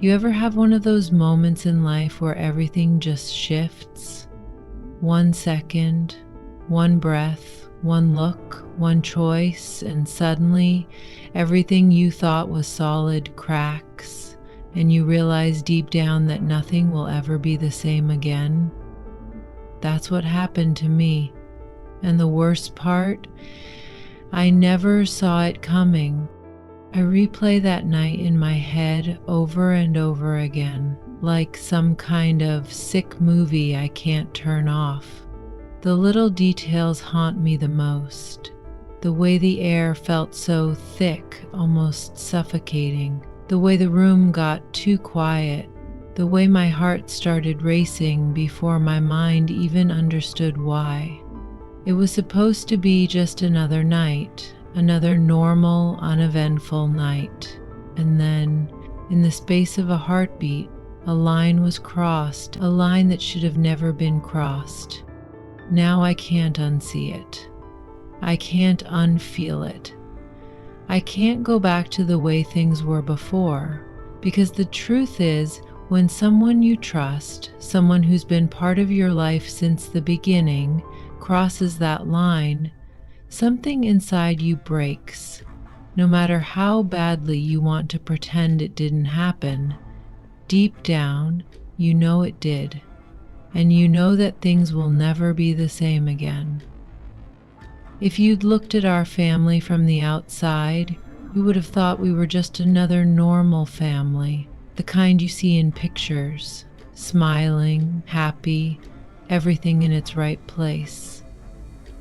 You ever have one of those moments in life where everything just shifts? 1 second, one breath, one look, one choice, and suddenly everything you thought was solid cracks, and you realize deep down that nothing will ever be the same again? That's what happened to me. And the worst part, I never saw it coming. I replay that night in my head over and over again, like some kind of sick movie I can't turn off. The little details haunt me the most. The way the air felt so thick, almost suffocating. The way the room got too quiet. The way my heart started racing before my mind even understood why. It was supposed to be just another night. Another normal, uneventful night. And then, in the space of a heartbeat, a line was crossed, a line that should have never been crossed. Now I can't unsee it. I can't unfeel it. I can't go back to the way things were before, because the truth is, when someone you trust, someone who's been part of your life since the beginning, crosses that line, something inside you breaks. No matter how badly you want to pretend it didn't happen, deep down, you know it did. And you know that things will never be the same again. If you'd looked at our family from the outside, you would have thought we were just another normal family, the kind you see in pictures, smiling, happy, everything in its right place.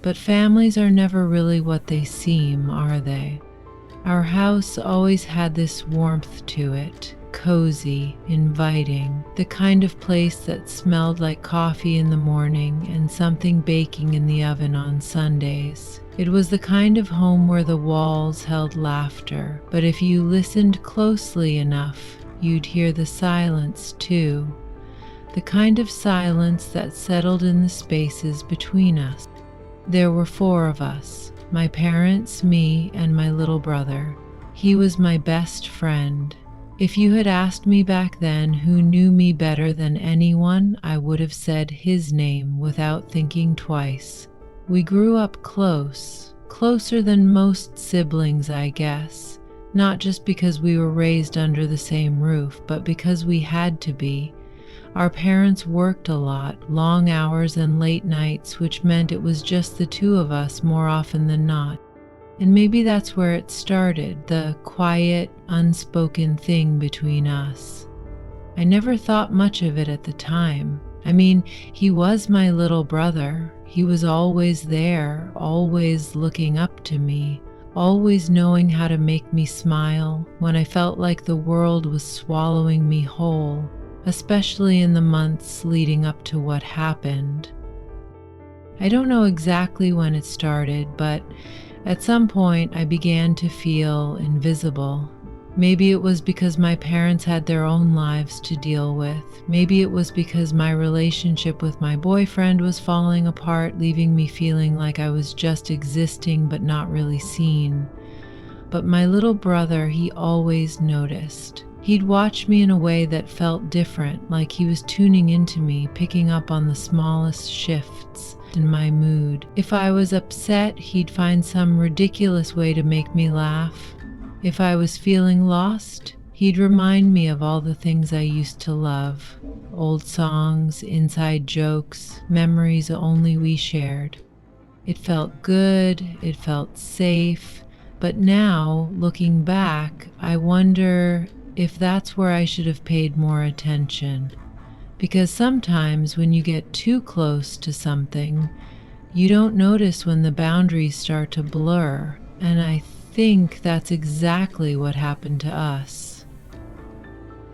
But families are never really what they seem, are they? Our house always had this warmth to it, cozy, inviting, the kind of place that smelled like coffee in the morning and something baking in the oven on Sundays. It was the kind of home where the walls held laughter, but if you listened closely enough, you'd hear the silence too, the kind of silence that settled in the spaces between us. There were 4 of us, my parents, me, and my little brother. He was my best friend. If you had asked me back then who knew me better than anyone, I would have said his name without thinking twice. We grew up close, closer than most siblings, I guess. Not just because we were raised under the same roof, but because we had to be. Our parents worked a lot, long hours and late nights, which meant it was just the 2 of us more often than not. And maybe that's where it started, the quiet, unspoken thing between us. I never thought much of it at the time. I mean, he was my little brother. He was always there, always looking up to me, always knowing how to make me smile when I felt like the world was swallowing me whole. Especially in the months leading up to what happened. I don't know exactly when it started, but at some point I began to feel invisible. Maybe it was because my parents had their own lives to deal with. Maybe it was because my relationship with my boyfriend was falling apart, leaving me feeling like I was just existing but not really seen. But my little brother, he always noticed. He'd watch me in a way that felt different, like he was tuning into me, picking up on the smallest shifts in my mood. If I was upset, he'd find some ridiculous way to make me laugh. If I was feeling lost, he'd remind me of all the things I used to love. Old songs, inside jokes, memories only we shared. It felt good, it felt safe, but now, looking back, I wonder if that's where I should have paid more attention. Because sometimes when you get too close to something, you don't notice when the boundaries start to blur, and I think that's exactly what happened to us.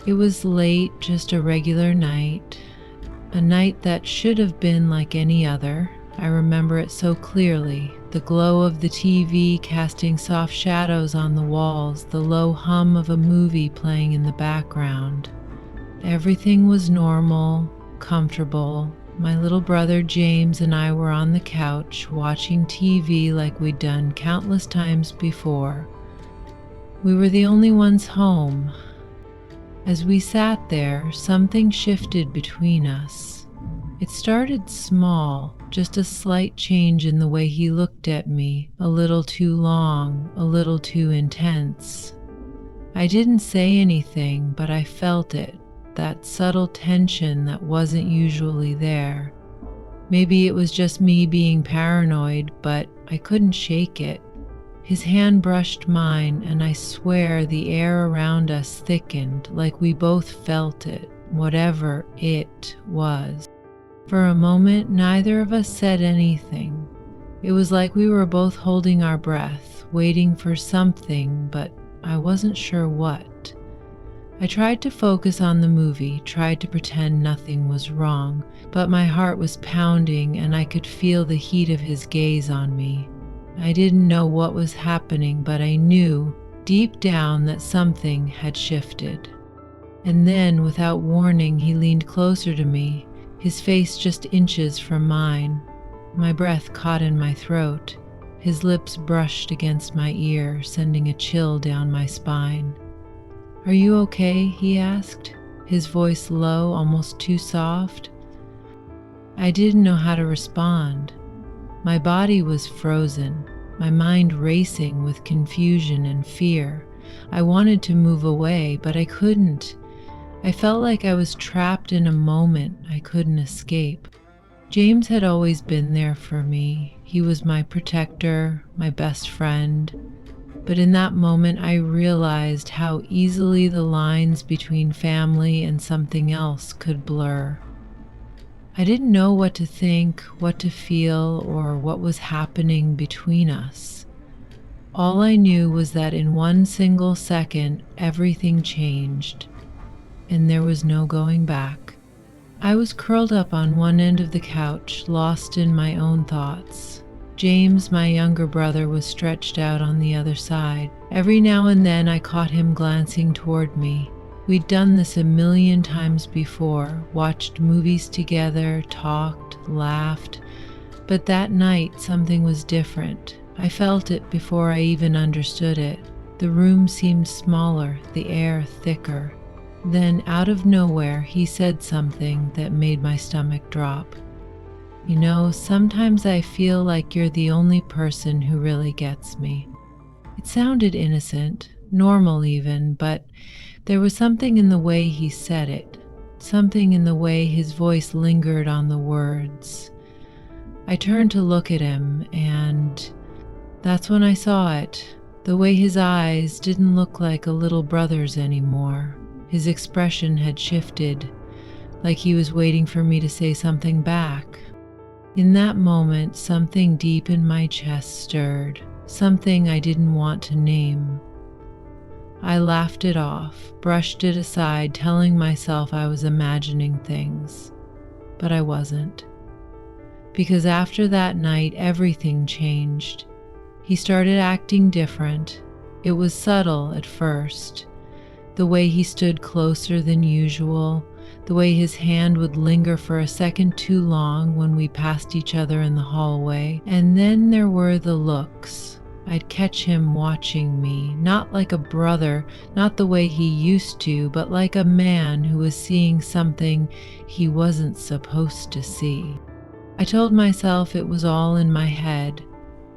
It was late, just a regular night, a night that should have been like any other. I remember it so clearly. The glow of the TV casting soft shadows on the walls, the low hum of a movie playing in the background. Everything was normal, comfortable. My little brother James and I were on the couch watching TV like we'd done countless times before. We were the only ones home. As we sat there, something shifted between us. It started small, just a slight change in the way he looked at me, a little too long, a little too intense. I didn't say anything, but I felt it, that subtle tension that wasn't usually there. Maybe it was just me being paranoid, but I couldn't shake it. His hand brushed mine, and I swear the air around us thickened, like we both felt it, whatever it was. For a moment, neither of us said anything. It was like we were both holding our breath, waiting for something, but I wasn't sure what. I tried to focus on the movie, tried to pretend nothing was wrong, but my heart was pounding and I could feel the heat of his gaze on me. I didn't know what was happening, but I knew deep down that something had shifted. And then, without warning, he leaned closer to me, his face just inches from mine. My breath caught in my throat. His lips brushed against my ear, sending a chill down my spine. "Are you okay?" he asked, his voice low, almost too soft. I didn't know how to respond. My body was frozen, my mind racing with confusion and fear. I wanted to move away, but I couldn't. I felt like I was trapped in a moment I couldn't escape. James had always been there for me. He was my protector, my best friend. But in that moment, I realized how easily the lines between family and something else could blur. I didn't know what to think, what to feel, or what was happening between us. All I knew was that in one single second, everything changed, and there was no going back. I was curled up on one end of the couch, lost in my own thoughts. James, my younger brother, was stretched out on the other side. Every now and then I caught him glancing toward me. We'd done this a million times before, watched movies together, talked, laughed. But that night something was different. I felt it before I even understood it. The room seemed smaller, the air thicker. Then, out of nowhere, he said something that made my stomach drop. "You know, sometimes I feel like you're the only person who really gets me." It sounded innocent, normal even, but there was something in the way he said it, something in the way his voice lingered on the words. I turned to look at him, and that's when I saw it. The way his eyes didn't look like a little brother's anymore. His expression had shifted, like he was waiting for me to say something back. In that moment, something deep in my chest stirred, something I didn't want to name. I laughed it off, brushed it aside, telling myself I was imagining things. But I wasn't. Because after that night, everything changed. He started acting different. It was subtle at first. The way he stood closer than usual, the way his hand would linger for a second too long when we passed each other in the hallway. And then there were the looks. I'd catch him watching me, not like a brother, not the way he used to, but like a man who was seeing something he wasn't supposed to see. I told myself it was all in my head,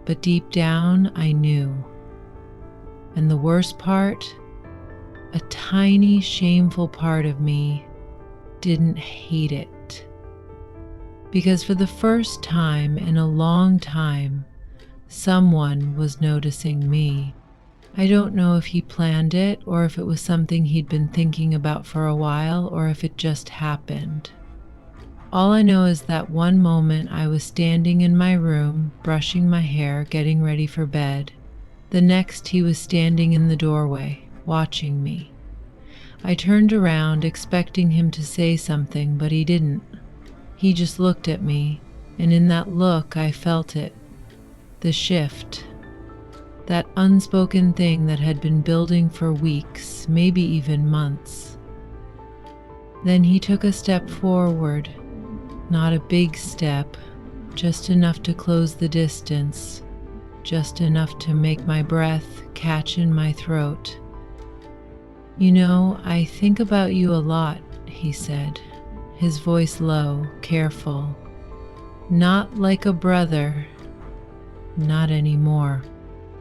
but deep down I knew. And the worst part, a tiny, shameful part of me didn't hate it. Because for the first time in a long time, someone was noticing me. I don't know if he planned it, or if it was something he'd been thinking about for a while, or if it just happened. All I know is that one moment I was standing in my room, brushing my hair, getting ready for bed. The next he was standing in the doorway, watching me. I turned around, expecting him to say something, but he didn't. He just looked at me, and in that look I felt it. The shift. That unspoken thing that had been building for weeks, maybe even months. Then he took a step forward. Not a big step, just enough to close the distance, just enough to make my breath catch in my throat. I think about you a lot, he said, his voice low, careful. Not like a brother, not anymore.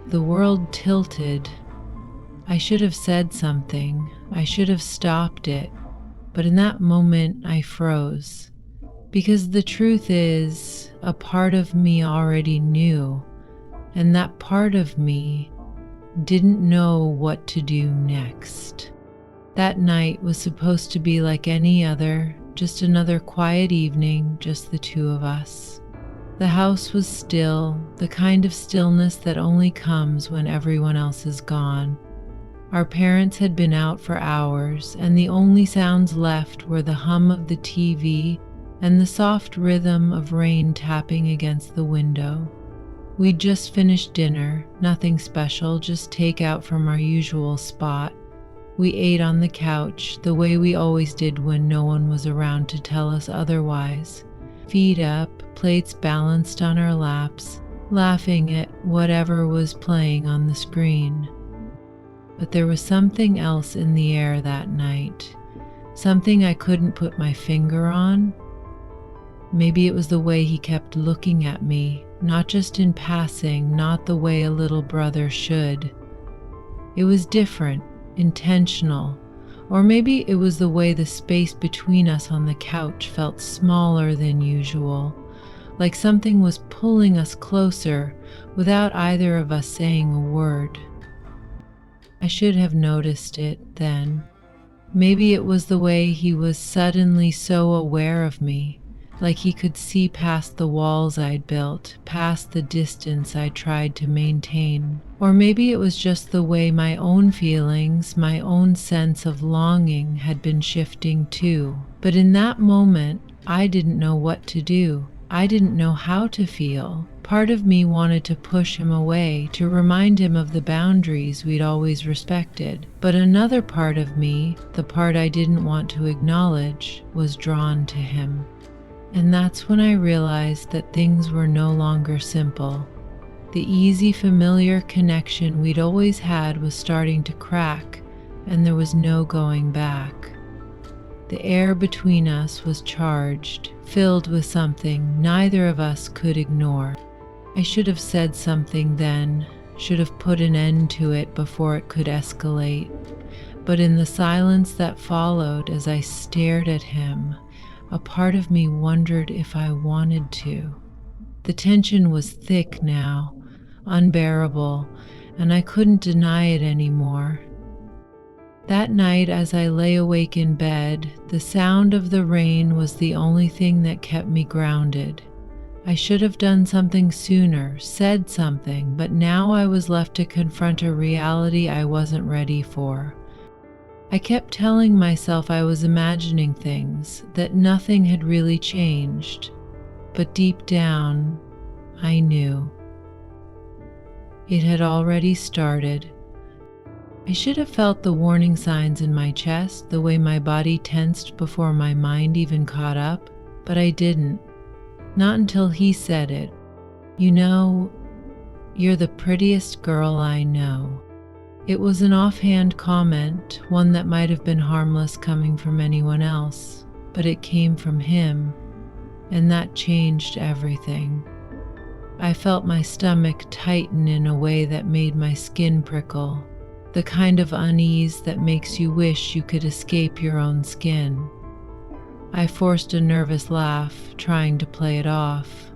The world tilted. I should have said something. I should have stopped it. But in that moment, I froze. Because the truth is, a part of me already knew, and that part of me didn't know what to do next. That night was supposed to be like any other, just another quiet evening, just the two of us. The house was still, the kind of stillness that only comes when everyone else is gone. Our parents had been out for hours, and the only sounds left were the hum of the TV and the soft rhythm of rain tapping against the window. We'd just finished dinner, nothing special, just takeout from our usual spot. We ate on the couch, the way we always did when no one was around to tell us otherwise. Feet up, plates balanced on our laps, laughing at whatever was playing on the screen. But there was something else in the air that night, something I couldn't put my finger on. Maybe it was the way he kept looking at me, not just in passing, not the way a little brother should. It was different, intentional, or maybe it was the way the space between us on the couch felt smaller than usual, like something was pulling us closer without either of us saying a word. I should have noticed it then. Maybe it was the way he was suddenly so aware of me, like he could see past the walls I'd built, past the distance I tried to maintain. Or maybe it was just the way my own feelings, my own sense of longing had been shifting too. But in that moment, I didn't know what to do. I didn't know how to feel. Part of me wanted to push him away, to remind him of the boundaries we'd always respected. But another part of me, the part I didn't want to acknowledge, was drawn to him. And that's when I realized that things were no longer simple. The easy, familiar connection we'd always had was starting to crack, and there was no going back. The air between us was charged, filled with something neither of us could ignore. I should have said something then, should have put an end to it before it could escalate. But in the silence that followed as I stared at him, a part of me wondered if I wanted to. The tension was thick now, unbearable, and I couldn't deny it anymore. That night, as I lay awake in bed, the sound of the rain was the only thing that kept me grounded. I should have done something sooner, said something, but now I was left to confront a reality I wasn't ready for. I kept telling myself I was imagining things, that nothing had really changed. But deep down, I knew. It had already started. I should have felt the warning signs in my chest, the way my body tensed before my mind even caught up, but I didn't. Not until he said it. You're the prettiest girl I know. It was an offhand comment, one that might have been harmless coming from anyone else, but it came from him, and that changed everything. I felt my stomach tighten in a way that made my skin prickle, the kind of unease that makes you wish you could escape your own skin. I forced a nervous laugh, trying to play it off.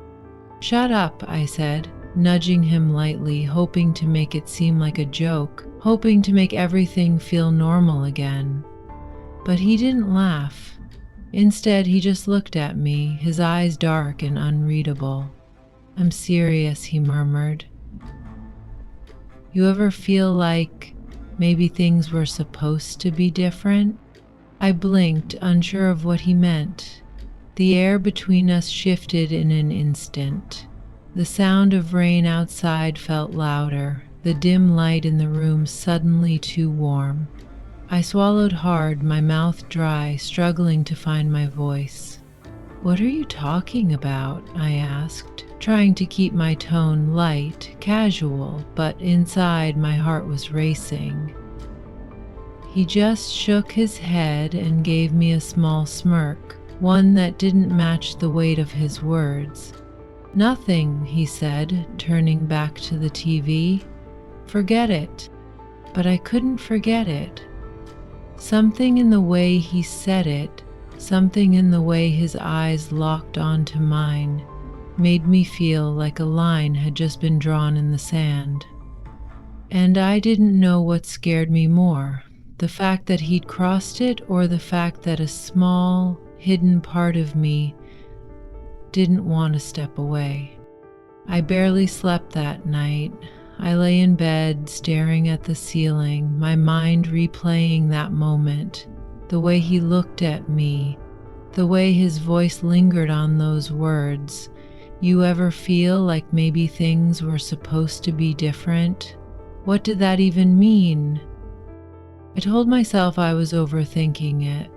"Shut up," I said, nudging him lightly, hoping to make it seem like a joke, hoping to make everything feel normal again. But he didn't laugh. Instead, he just looked at me, his eyes dark and unreadable. "I'm serious," he murmured. "You ever feel like maybe things were supposed to be different?" I blinked, unsure of what he meant. The air between us shifted in an instant. The sound of rain outside felt louder, the dim light in the room suddenly too warm. I swallowed hard, my mouth dry, struggling to find my voice. "What are you talking about?" I asked, trying to keep my tone light, casual, but inside my heart was racing. He just shook his head and gave me a small smirk, one that didn't match the weight of his words. "Nothing," he said, turning back to the TV. "Forget it." But I couldn't forget it. Something in the way he said it, something in the way his eyes locked onto mine, made me feel like a line had just been drawn in the sand. And I didn't know what scared me more, the fact that he'd crossed it or the fact that a small, hidden part of me didn't want to step away. I barely slept that night. I lay in bed, staring at the ceiling, my mind replaying that moment, the way he looked at me, the way his voice lingered on those words. "You ever feel like maybe things were supposed to be different?" What did that even mean? I told myself I was overthinking it,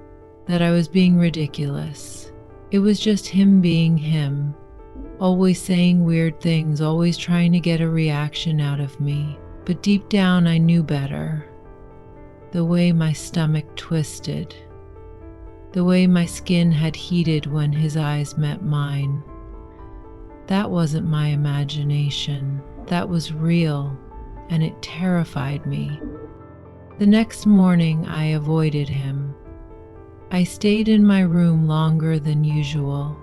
that I was being ridiculous. It was just him being him. Always saying weird things, always trying to get a reaction out of me. But deep down, I knew better. The way my stomach twisted, the way my skin had heated when his eyes met mine. That wasn't my imagination. That was real, and it terrified me. The next morning, I avoided him. I stayed in my room longer than usual.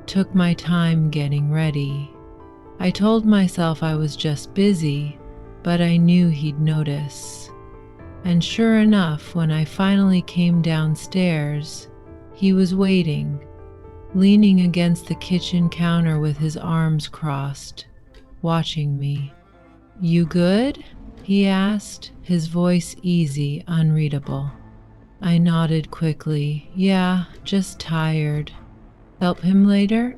Took my time getting ready. I told myself I was just busy, but I knew he'd notice. And sure enough, when I finally came downstairs, he was waiting, leaning against the kitchen counter with his arms crossed, watching me. "You good?" he asked, his voice easy, unreadable. I nodded quickly. "Yeah, just tired." "Help him later?"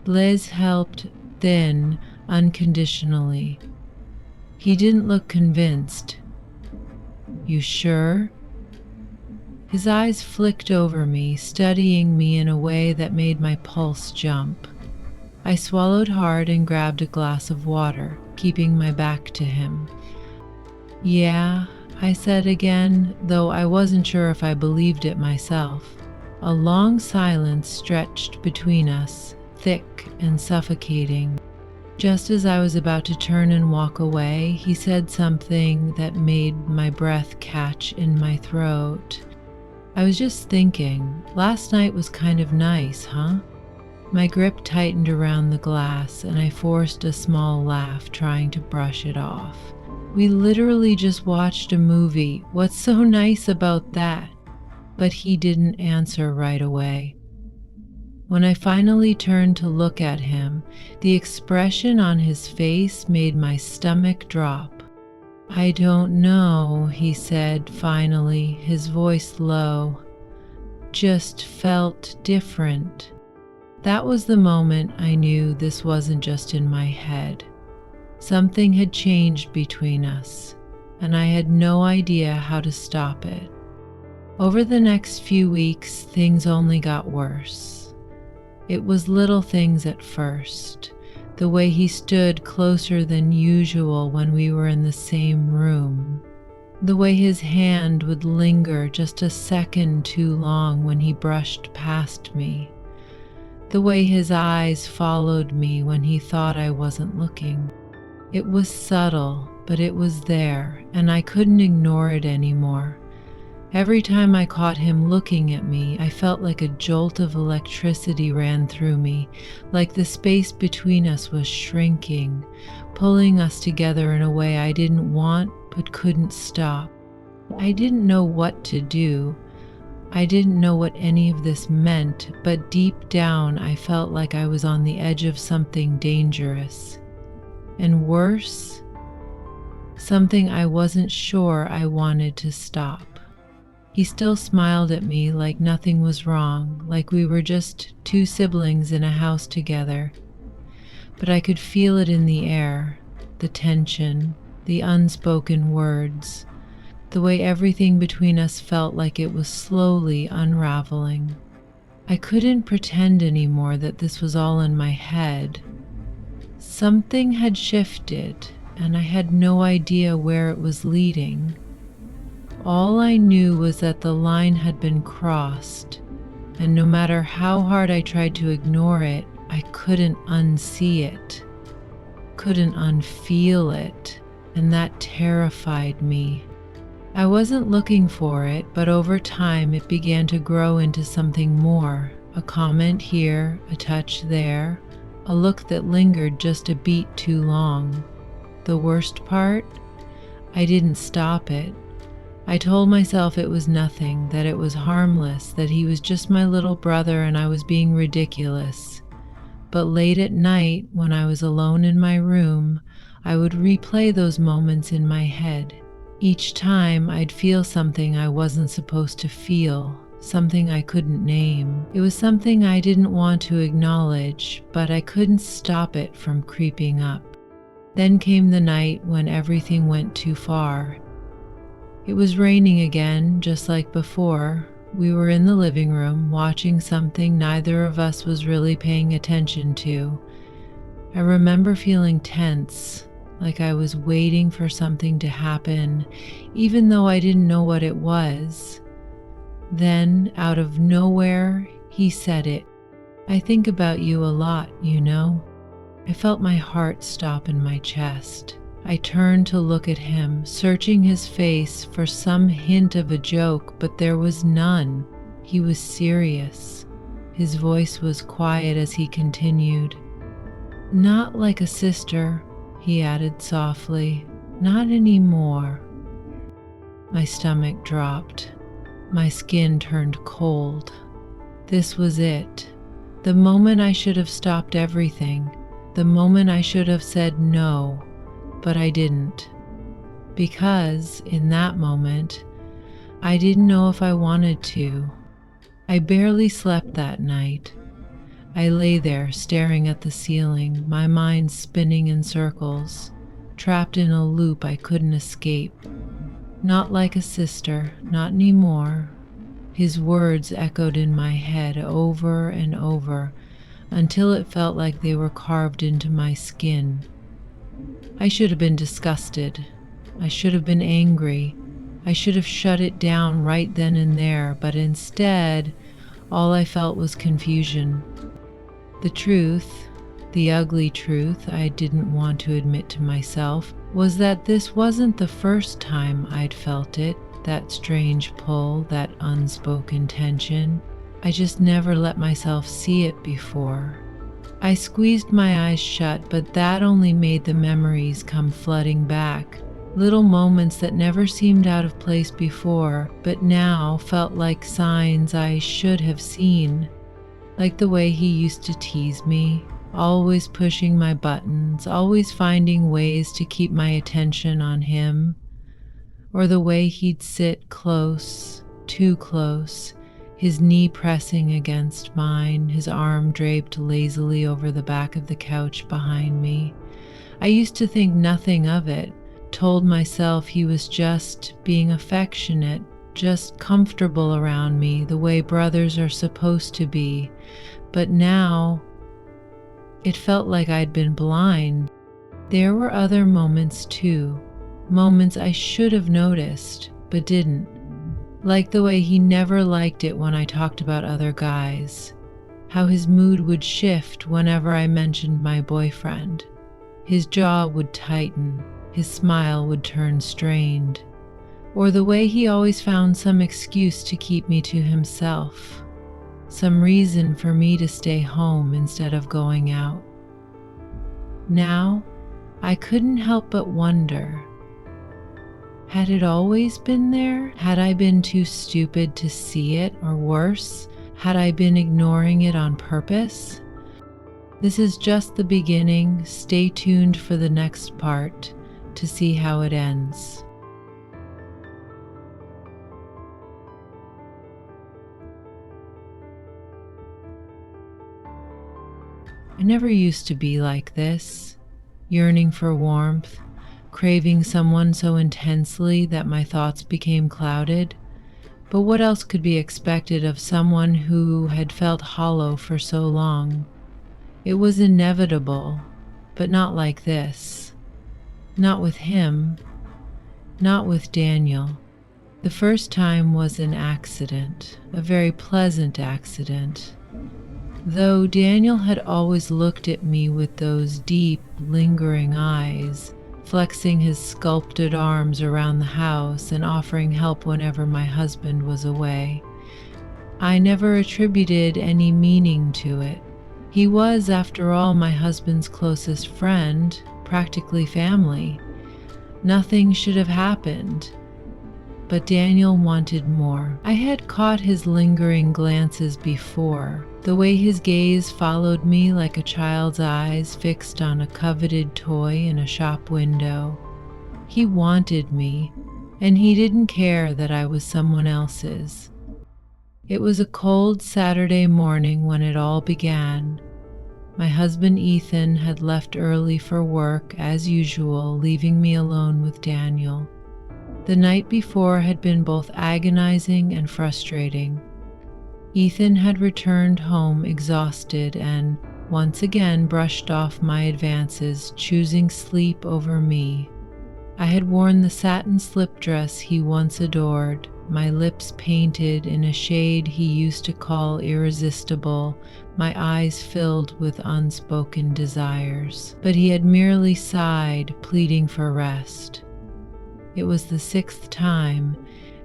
Liz helped, then, unconditionally. He didn't look convinced. "You sure?" His eyes flicked over me, studying me in a way that made my pulse jump. I swallowed hard and grabbed a glass of water, keeping my back to him. "Yeah," I said again, though I wasn't sure if I believed it myself. A long silence stretched between us, thick and suffocating. Just as I was about to turn and walk away, he said something that made my breath catch in my throat. "I was just thinking, last night was kind of nice, huh?" My grip tightened around the glass, and I forced a small laugh, trying to brush it off. "We literally just watched a movie. What's so nice about that?" But he didn't answer right away. When I finally turned to look at him, the expression on his face made my stomach drop. "I don't know," he said finally, his voice low. "Just felt different." That was the moment I knew this wasn't just in my head. Something had changed between us, and I had no idea how to stop it. Over the next few weeks, things only got worse. It was little things at first. The way he stood closer than usual when we were in the same room. The way his hand would linger just a second too long when he brushed past me. The way his eyes followed me when he thought I wasn't looking. It was subtle, but it was there, and I couldn't ignore it anymore. Every time I caught him looking at me, I felt like a jolt of electricity ran through me, like the space between us was shrinking, pulling us together in a way I didn't want but couldn't stop. I didn't know what to do. I didn't know what any of this meant, but deep down I felt like I was on the edge of something dangerous. And worse, something I wasn't sure I wanted to stop. He still smiled at me like nothing was wrong, like we were just two siblings in a house together. But I could feel it in the air, the tension, the unspoken words, the way everything between us felt like it was slowly unraveling. I couldn't pretend anymore that this was all in my head. Something had shifted, and I had no idea where it was leading. All I knew was that the line had been crossed, and no matter how hard I tried to ignore it, I couldn't unsee it, couldn't unfeel it, and that terrified me. I wasn't looking for it, but over time it began to grow into something more. A comment here, a touch there, a look that lingered just a beat too long. The worst part? I didn't stop it. I told myself it was nothing, that it was harmless, that he was just my little brother and I was being ridiculous. But late at night, when I was alone in my room, I would replay those moments in my head. Each time I'd feel something I wasn't supposed to feel, something I couldn't name. It was something I didn't want to acknowledge, but I couldn't stop it from creeping up. Then came the night when everything went too far. It was raining again, just like before. We were in the living room, watching something neither of us was really paying attention to. I remember feeling tense, like I was waiting for something to happen, even though I didn't know what it was. Then, out of nowhere, he said it. "I think about you a lot, you know." I felt my heart stop in my chest. I turned to look at him, searching his face for some hint of a joke, but there was none. He was serious. His voice was quiet as he continued. "Not like a sister," he added softly. "Not anymore." My stomach dropped. My skin turned cold. This was it. The moment I should have stopped everything. The moment I should have said no. But I didn't. Because, in that moment, I didn't know if I wanted to. I barely slept that night. I lay there staring at the ceiling, my mind spinning in circles, trapped in a loop I couldn't escape. "Not like a sister, not anymore." His words echoed in my head over and over until it felt like they were carved into my skin. I should have been disgusted. I should have been angry. I should have shut it down right then and there, but instead, all I felt was confusion. The truth, the ugly truth I didn't want to admit to myself, was that this wasn't the first time I'd felt it, that strange pull, that unspoken tension. I just never let myself see it before. I squeezed my eyes shut, but that only made the memories come flooding back. Little moments that never seemed out of place before, but now felt like signs I should have seen. Like the way he used to tease me, always pushing my buttons, always finding ways to keep my attention on him. Or the way he'd sit close, too close, his knee pressing against mine, his arm draped lazily over the back of the couch behind me. I used to think nothing of it, told myself he was just being affectionate, just comfortable around me the way brothers are supposed to be. But now, it felt like I'd been blind. There were other moments too, moments I should have noticed, but didn't. Like the way he never liked it when I talked about other guys. How his mood would shift whenever I mentioned my boyfriend. His jaw would tighten, his smile would turn strained. Or the way he always found some excuse to keep me to himself. Some reason for me to stay home instead of going out. Now, I couldn't help but wonder. Had it always been there? Had I been too stupid to see it, or worse, had I been ignoring it on purpose? This is just the beginning. Stay tuned for the next part to see how it ends. I never used to be like this, yearning for warmth, craving someone so intensely that my thoughts became clouded. But what else could be expected of someone who had felt hollow for so long? It was inevitable, but not like this. Not with him, not with Daniel. The first time was an accident, a very pleasant accident. Though Daniel had always looked at me with those deep, lingering eyes, flexing his sculpted arms around the house and offering help whenever my husband was away, I never attributed any meaning to it. He was, after all, my husband's closest friend, practically family. Nothing should have happened. But Daniel wanted more. I had caught his lingering glances before, the way his gaze followed me like a child's eyes fixed on a coveted toy in a shop window. He wanted me, and he didn't care that I was someone else's. It was a cold Saturday morning when it all began. My husband Ethan had left early for work as usual, leaving me alone with Daniel. The night before had been both agonizing and frustrating. Ethan had returned home exhausted and, once again, brushed off my advances, choosing sleep over me. I had worn the satin slip dress he once adored, my lips painted in a shade he used to call irresistible, my eyes filled with unspoken desires. But he had merely sighed, pleading for rest. It was the 6th time,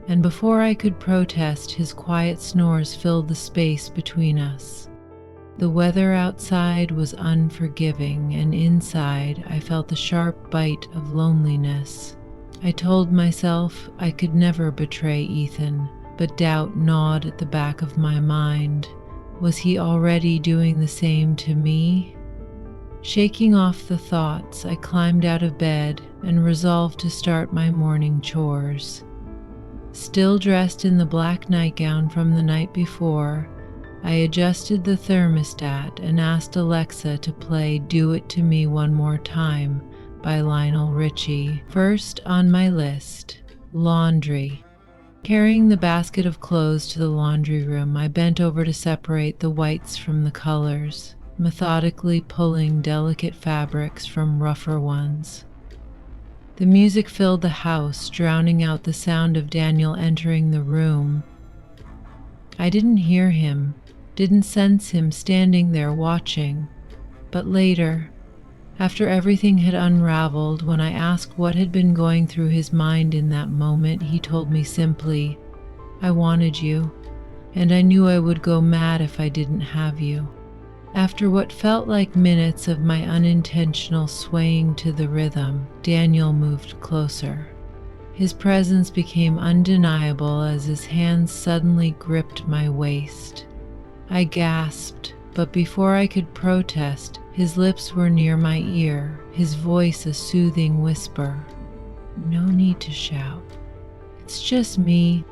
and before I could protest, his quiet snores filled the space between us. The weather outside was unforgiving, and inside I felt the sharp bite of loneliness. I told myself I could never betray Ethan, but doubt gnawed at the back of my mind. Was he already doing the same to me? Shaking off the thoughts, I climbed out of bed and resolved to start my morning chores. Still dressed in the black nightgown from the night before, I adjusted the thermostat and asked Alexa to play "Do It To Me One More Time" by Lionel Richie. First on my list, laundry. Carrying the basket of clothes to the laundry room, I bent over to separate the whites from the colors, methodically pulling delicate fabrics from rougher ones. The music filled the house, drowning out the sound of Daniel entering the room. I didn't hear him, didn't sense him standing there watching. But later, after everything had unraveled, when I asked what had been going through his mind in that moment, he told me simply, "I wanted you, and I knew I would go mad if I didn't have you." After what felt like minutes of my unintentional swaying to the rhythm, Daniel moved closer. His presence became undeniable as his hands suddenly gripped my waist. I gasped, but before I could protest, his lips were near my ear, his voice a soothing whisper. "No need to shout. It's just me."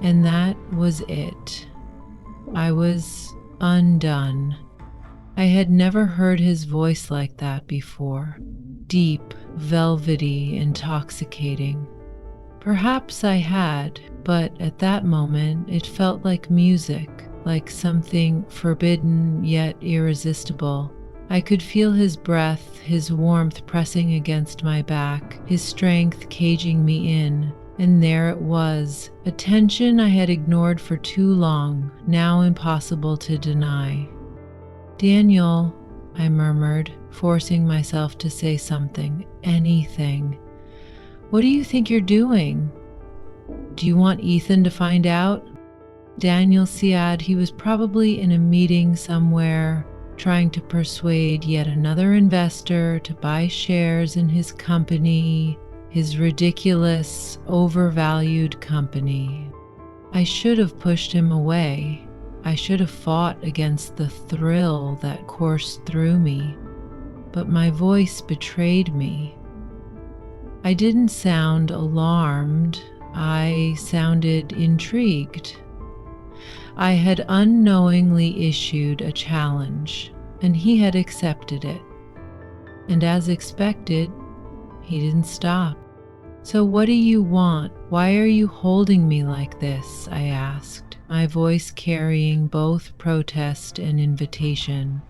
And that was it. I was undone. I had never heard his voice like that before. Deep, velvety, intoxicating. Perhaps I had, but at that moment it felt like music, like something forbidden yet irresistible. I could feel his breath, his warmth pressing against my back, his strength caging me in. And there it was, a tension I had ignored for too long, now impossible to deny. "Daniel," I murmured, forcing myself to say something, anything. "What do you think you're doing? Do you want Ethan to find out?" Daniel sighed. He was probably in a meeting somewhere, trying to persuade yet another investor to buy shares in his company, his ridiculous, overvalued company. I should have pushed him away. I should have fought against the thrill that coursed through me, but my voice betrayed me. I didn't sound alarmed. I sounded intrigued. I had unknowingly issued a challenge, and he had accepted it. And as expected, he didn't stop. "So what do you want? Why are you holding me like this?" I asked, my voice carrying both protest and invitation.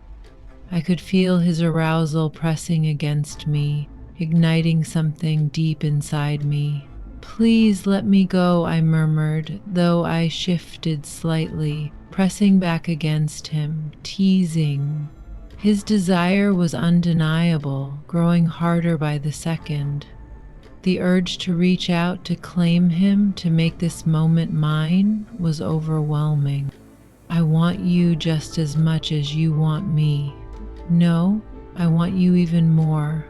I could feel his arousal pressing against me, igniting something deep inside me. Please let me go, I murmured, though I shifted slightly, pressing back against him, teasing. His desire was undeniable, growing harder by the second. The urge to reach out to claim him, to make this moment mine, was overwhelming. I want you just as much as you want me. No, I want you even more.